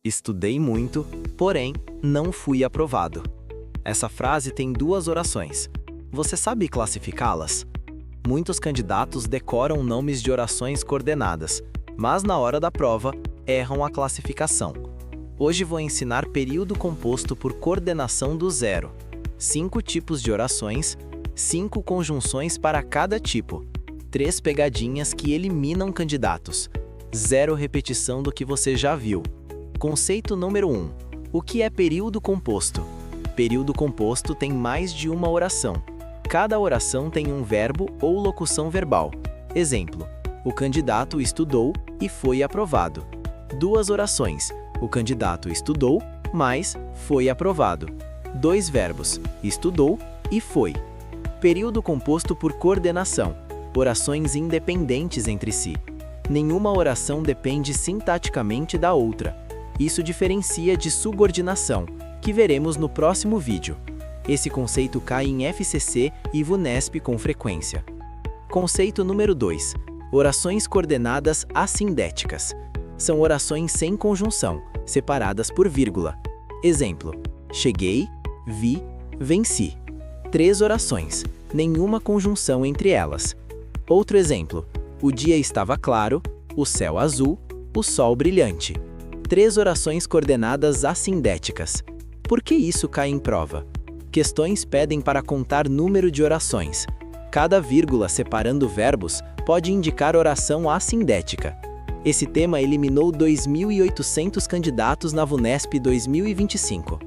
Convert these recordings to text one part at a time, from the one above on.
Estudei muito, porém não fui aprovado. Essa frase tem duas orações. Você sabe classificá-las? Muitos candidatos decoram nomes de orações coordenadas, mas na hora da prova erram a classificação. Hoje vou ensinar período composto por coordenação do zero, 5 tipos de orações, 5 conjunções para cada tipo, 3 pegadinhas que eliminam candidatos, 0 repetição do que você já viu. Conceito número 1. O que é período composto? Período composto tem mais de uma oração. Cada oração tem um verbo ou locução verbal. Exemplo: o candidato estudou e foi aprovado. 2 orações: o candidato estudou, mas foi aprovado. 2 verbos: estudou e foi. Período composto por coordenação. Orações independentes entre si. Nenhuma oração depende sintaticamente da outra. Isso diferencia de subordinação, que veremos no próximo vídeo. Esse conceito cai em FCC e VUNESP com frequência. Conceito número 2. Orações coordenadas assindéticas. São orações sem conjunção, separadas por vírgula. Exemplo: cheguei, vi, venci. 3 orações, nenhuma conjunção entre elas. Outro exemplo: o dia estava claro, o céu azul, o sol brilhante. 3 orações coordenadas assindéticas. Por que isso cai em prova? Questões pedem para contar número de orações. Cada vírgula separando verbos pode indicar oração assindética. Esse tema eliminou 2.800 candidatos na VUNESP 2025.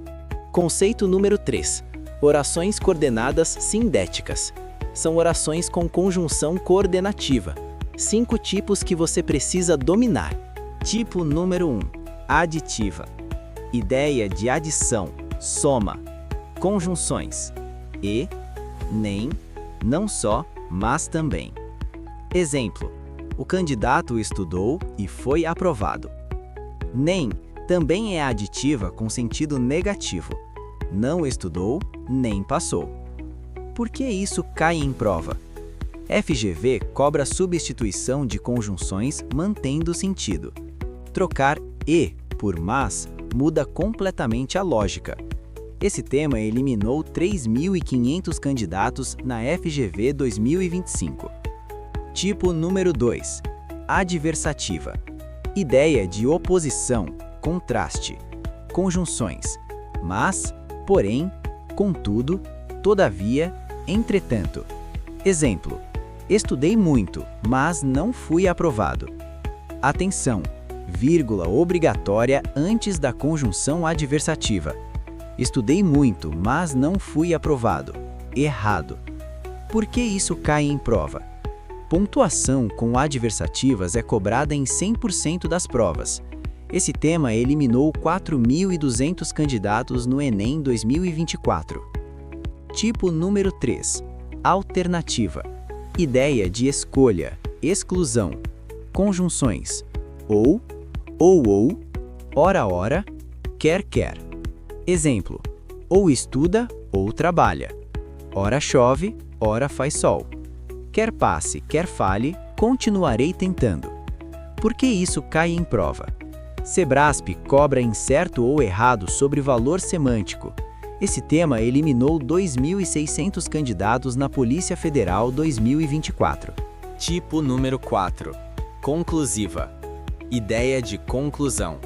Conceito número 3. Orações coordenadas sindéticas. São orações com conjunção coordenativa. 5 tipos que você precisa dominar. Tipo número 1. Aditiva. Ideia de adição, soma. Conjunções: e, nem, não só, mas também. Exemplo: o candidato estudou e foi aprovado. Nem também é aditiva com sentido negativo. Não estudou, nem passou. Por que isso cai em prova? FGV cobra substituição de conjunções mantendo o sentido. Trocar e por mas muda completamente a lógica. Esse tema eliminou 3.500 candidatos na FGV 2025. Tipo número 2. Adversativa. Ideia de oposição, contraste. Conjunções: mas, porém, contudo, todavia, entretanto. Exemplo: estudei muito, mas não fui aprovado. Atenção! Vírgula obrigatória antes da conjunção adversativa. Estudei muito, mas não fui aprovado. Errado. Por que isso cai em prova? Pontuação com adversativas é cobrada em 100% das provas. Esse tema eliminou 4.200 candidatos no Enem 2024. Tipo número 3. Alternativa. Ideia de escolha, exclusão. Conjunções: ou, ora, quer. Exemplo: ou estuda ou trabalha. Ora chove, ora faz sol. Quer passe, quer fale, continuarei tentando. Por que isso cai em prova? Sebrasp cobra em certo ou errado sobre valor semântico. Esse tema eliminou 2.600 candidatos na Polícia Federal 2024. Tipo número 4. Conclusiva. Ideia de conclusão.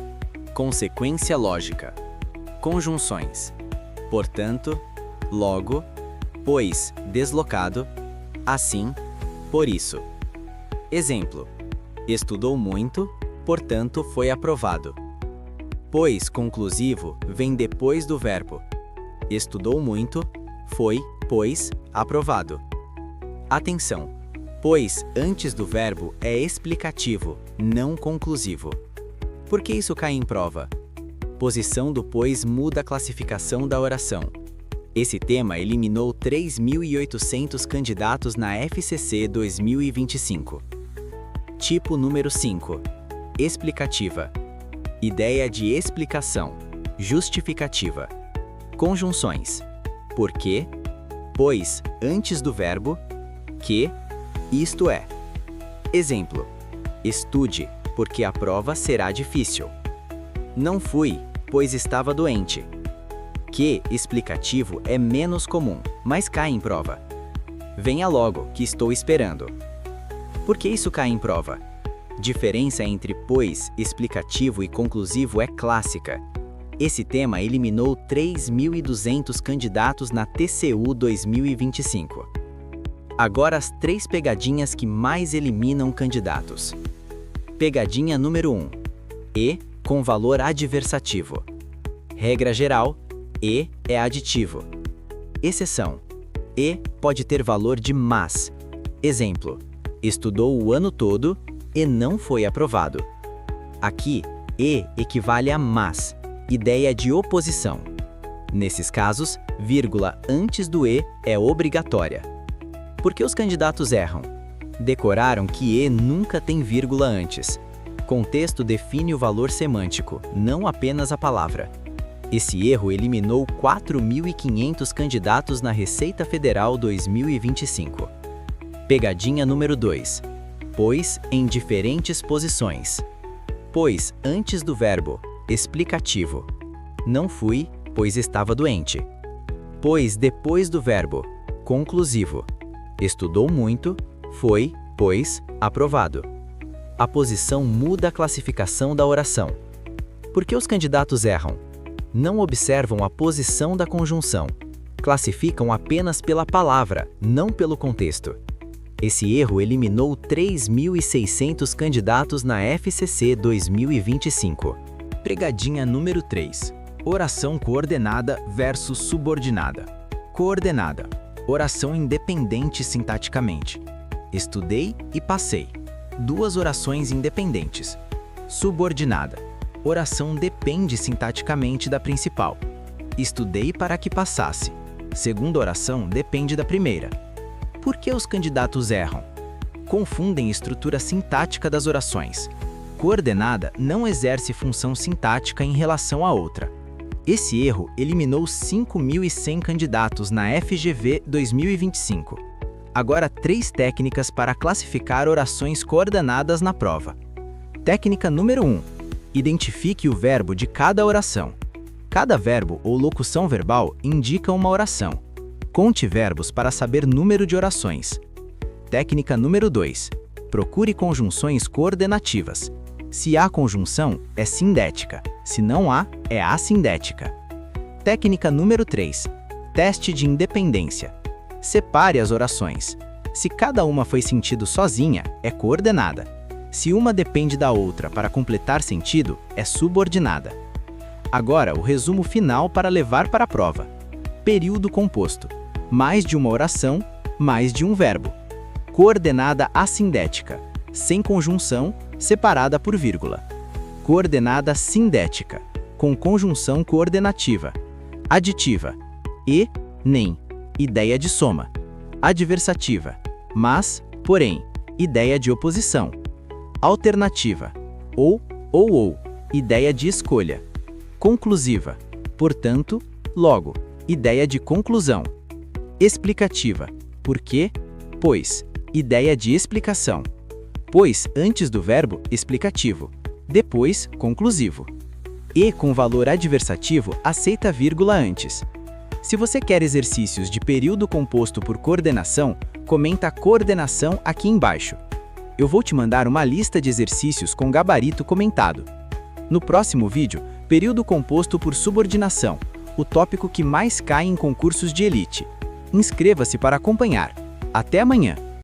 Consequência lógica. Conjunções: portanto, logo, pois, deslocado, assim, por isso. Exemplo: estudou muito, portanto foi aprovado. Pois conclusivo vem depois do verbo. Estudou muito, foi, pois, aprovado. Atenção! Pois antes do verbo é explicativo, não conclusivo. Por que isso cai em prova? Posição do pois muda a classificação da oração. Esse tema eliminou 3.800 candidatos na FCC 2025. Tipo número 5. Explicativa. Ideia de explicação, justificativa. Conjunções: porque, pois antes do verbo, que, isto é. Exemplo: estude, porque a prova será difícil. Não fui, pois estava doente. Que explicativo é menos comum, mas cai em prova. Venha logo, que estou esperando. Por que isso cai em prova? Diferença entre pois, explicativo e conclusivo é clássica. Esse tema eliminou 3.200 candidatos na TCU 2025. Agora as 3 pegadinhas que mais eliminam candidatos. Pegadinha número 1. E com valor adversativo. Regra geral, e é aditivo. Exceção. E pode ter valor de mas. Exemplo: estudou o ano todo e não foi aprovado. Aqui, e equivale a mas, ideia de oposição. Nesses casos, vírgula antes do e é obrigatória. Por que os candidatos erram? Decoraram que e nunca tem vírgula antes. Contexto define o valor semântico, não apenas a palavra. Esse erro eliminou 4.500 candidatos na Receita Federal 2025. Pegadinha número 2. Pois em diferentes posições. Pois antes do verbo, explicativo. Não fui, pois estava doente. Pois depois do verbo, conclusivo. Estudou muito, foi, pois, aprovado. A posição muda a classificação da oração. Por que os candidatos erram? Não observam a posição da conjunção. Classificam apenas pela palavra, não pelo contexto. Esse erro eliminou 3.600 candidatos na FCC 2025. Pegadinha número 3. Oração coordenada versus subordinada. Coordenada. Oração independente sintaticamente. Estudei e passei. 2 orações independentes. Subordinada. Oração depende sintaticamente da principal. Estudei para que passasse. Segunda oração depende da primeira. Por que os candidatos erram? Confundem estrutura sintática das orações. Coordenada não exerce função sintática em relação à outra. Esse erro eliminou 5.100 candidatos na FGV 2025. Agora 3 técnicas para classificar orações coordenadas na prova. Técnica número 1. Identifique o verbo de cada oração. Cada verbo ou locução verbal indica uma oração. Conte verbos para saber número de orações. Técnica número 2. Procure conjunções coordenativas. Se há conjunção, é sindética. Se não há, é assindética. Técnica número 3. Teste de independência. Separe as orações. Se cada uma foi sentido sozinha, é coordenada. Se uma depende da outra para completar sentido, é subordinada. Agora, o resumo final para levar para a prova. Período composto. Mais de uma oração, mais de um verbo. Coordenada assindética. Sem conjunção, separada por vírgula. Coordenada sindética. Com conjunção coordenativa. Aditiva. E, nem. Ideia de soma. Adversativa. Mas, porém. Ideia de oposição. Alternativa. Ou. Ideia de escolha. Conclusiva. Portanto, logo. Ideia de conclusão. Explicativa. Por quê? Pois. Ideia de explicação. Pois antes do verbo, explicativo. Depois, conclusivo. E com valor adversativo, aceita vírgula antes. Se você quer exercícios de período composto por coordenação, comenta coordenação aqui embaixo. Eu vou te mandar uma lista de exercícios com gabarito comentado. No próximo vídeo, período composto por subordinação, o tópico que mais cai em concursos de elite. Inscreva-se para acompanhar. Até amanhã!